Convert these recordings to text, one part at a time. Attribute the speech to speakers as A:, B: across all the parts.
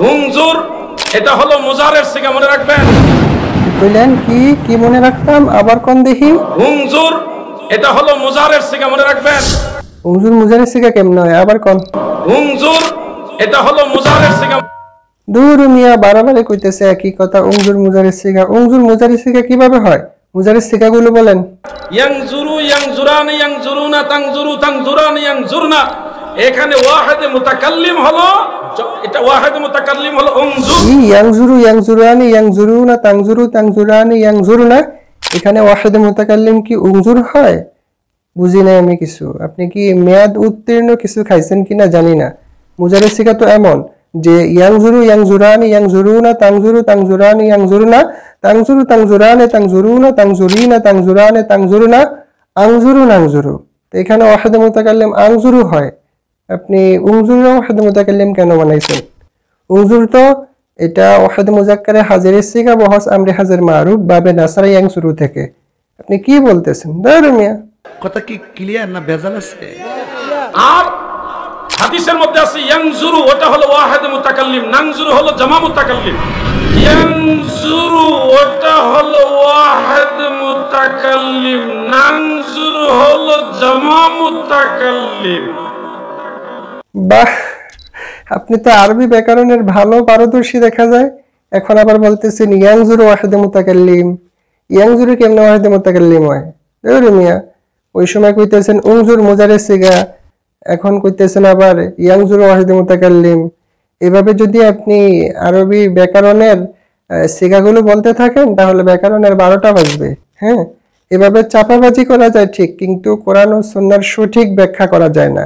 A: হুংজুর এটা হলো মুজারের সিগা, মনে রাখবেন।
B: কইলেন কি মনে রাখতাম, আবার কোন দেখি।
A: হুংজুর এটা হলো মুজারের সিগা, মনে রাখবেন।
B: হুংজুর মুজারের সিগা কেমন হয়, আবার কোন।
A: হুংজুর এটা হলো মুজারের সিগা।
B: দূর মিয়া, বারবারে কইতেছে একই কথা। হুংজুর মুজারের সিগা, হুংজুর মুজারের সিগা কিভাবে হয়? মুজারের সিগাগুলো বলেন।
A: ইয়াংজুরু ইয়াংজুরানি ইয়াংজুরুনা তাংজুরু তাংজুরানি ইয়াংজুরনা, এখানে ওয়াহিদে মুতাকাল্লিম হলো, এটা ওয়াহিদে মুতাকাল্লিম হলো উনজুর।
B: ইয়াংজুরু ইয়াংজুরানি ইয়াংজুরুনা তাংজুরু তাংজুরানি ইয়াংজুরনা, এখানে ওয়াহিদে মুতাকাল্লিম কি উনজুর হয়? বুঝি নাই আমি কিছু। আপনি কি মেয়াদ উত্তীর্ণ কিছু খাইছেন কিনা জানি না। মুজারের সিগা তো এমন যে ইয়াংজুরু ইয়াংজুরানি ইয়াংজুরুনা তাংজুরু তাংজুরানি ইয়াংজুরনা, তাংজুরু তাংজুরানি তাংজুরুনা তাংজুরিনা তাংজুরানি তাংজুরনা, আংজুরু নাংজুরু। তো এখানে ওয়াহিদে মুতাকাল্লিম আংজুরু হয়, আপনি উনজুরও ওয়াহিদে মুতাকাল্লিম কেন বানাইছেন? উনজুর তো এটা ওয়াহিদে মুজাক্কারে হাজিরের সিগা বহস আমরে হাজির মারুফ বাবে নাসারা ইয়াংজুরু থেকে। আপনি কি বলতেছেন? দাঁড়া মিয়া,
C: কথা কি ক্লিয়ার না ভেজাল আছে?
A: আর হাদিসের মধ্যে আছে ইয়াংজুরু, ওটা হলো ওয়াহিদে মুতাকাল্লিম, নাংজুরু হলো জামা মুতাকাল্লিম। ইয়াংজুরু ওটা হলো ওয়াহিদে মুতাকাল্লিম, নাংজুরু হলো জামা মুতাকাল্লিম।
B: বাহ, আপনি তো আরবি ব্যাকরণের ভালো পারদর্শী দেখা যায়। এখন আবার বলতেছেন ইয়াংজুরু ওয়াহিদে মুতাকাল্লিম। ইয়াংজুরু কেমনে ওয়াহিদে মুতাকাল্লিম হয়? দাঁড়া মিয়া, ওই সময় কইতেছেন উনজুর মুজারের সিগা, এখন কইতেছেন আবার ইয়াংজুর ওয়াহিদে মুতাকাল্লিম। এভাবে যদি আপনি আরবি ব্যাকরণের সিগাগুলো বলতে থাকেন তাহলে ব্যাকরণের 12টা বাজবে। হ্যাঁ, এভাবে চাপাবাজি করা যায় ঠিক, কিন্তু কোরআন ও সুন্নাহর সঠিক ব্যাখ্যা করা যায় না।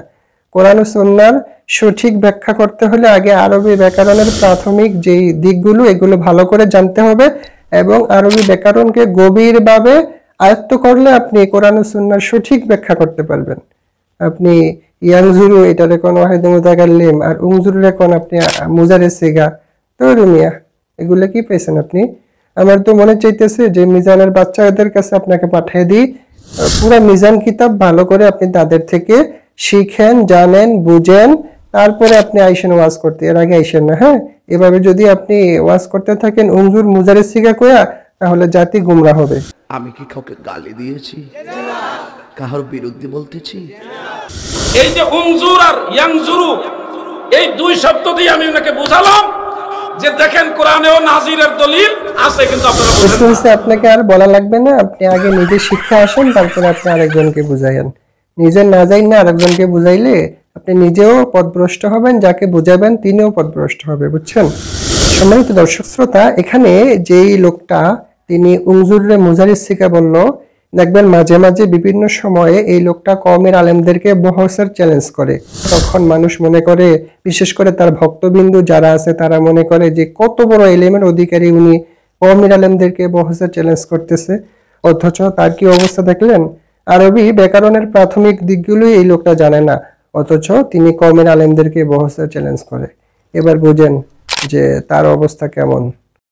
B: কোরআন ও সুন্নাহর সঠিক ব্যাখ্যা করতে হলে আগে আরবি ব্যাকরণের প্রাথমিক যেই দিকগুলো এগুলো ভালো করে জানতে হবে, এবং আরবি ব্যাকরণকে গভীরভাবে আয়ত্ত করলে আপনি কোরআন ও সুন্নাহর সঠিক ব্যাখ্যা করতে পারবেন। আপনি ইয়াংজুরু এটার কোন ওয়াহিদে মুতাকাল্লিম আর উনজুরের কোন আপনি মুজারের সিগা, তো মিয়া এগুলো কি পেয়েছেন আপনি? আমার তো মনে চাইতেছে যে মিজানের বাচ্চাদের কাছে আপনাকে পাঠিয়ে দিই, পুরো মিজান কিতাব ভালো করে আপনি তাদের থেকে শিখেন, জানেন, বুঝেন, তারপরে আপনি আইসেন ওয়াজ করতে। এর আগে আইসেন না। হ্যাঁ, এভাবে যদি আপনি ওয়াজ করতে থাকেন উনজুর মুজারের সিগা কয়া, তাহলে জাতি গুমরা হবে।
C: আমি কি কাউকে গালি দিয়েছি? কাহার বিরুদ্ধে বলতেছি?
A: এই যে উনজুর আর ইয়াংজুরু, এই দুই শব্দ দিয়ে আমি ওনাকে বুঝালাম যে দেখেন কোরআনেও নাজিরের দলিল আছে, কিন্তু আপনারা বুঝেন না।
B: আপনাকে আর বলা লাগবে না, আপনি আগে নিজে শিক্ষা আসেন, তারপরে আপনি আরেকজনকে বুঝাইয়েন। নিজে না যাই না আরেকজনকে বুঝাইলে আপনি নিজেও পথভ্রষ্ট হবেন, যাকে বুঝাবেন তিনিও পথভ্রষ্ট হবে, বুঝছেন? সম্মানিত দর্শক শ্রোতা, এখানে যেই লোকটা তিনি উনজুরে মুজারিস সিগা বলল, দেখবেন মাঝে মাঝে বিভিন্ন সময়ে এই লোকটা কওমের আলেমদেরকে বহসের চ্যালেঞ্জ করে। তখন মানুষ মনে করে, বিশেষ করে তার ভক্তবিন্দু যারা আছে তারা মনে করে যে কত বড় ইলমের অধিকারী উনি, কওমের আলেমদেরকে বহসের চ্যালেঞ্জ করতেছে। অথচ তার কি অবস্থা দেখলেন? আরবি ব্যাকরণের প্রাথমিক দিকগুলোই এই লোকটা জানে না, অথচ তিনি কওমের আলেমদেরকে বহসের চ্যালেঞ্জ করে। এবার বুঝেন যে তার অবস্থা কেমন।